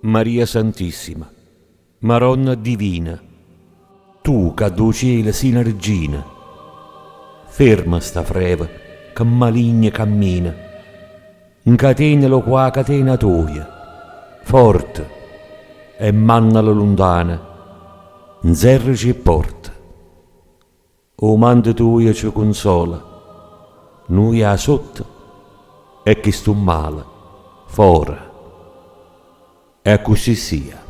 Maria Santissima, Maronna Divina, tu che do cielo sina regina, ferma sta freva che maligna cammina, incatenalo qua catena tua, forte, e mannala lontana, nzerrici e porta. O manda tua ci consola, noi a sotto, e chi sto male, fora. E così sia.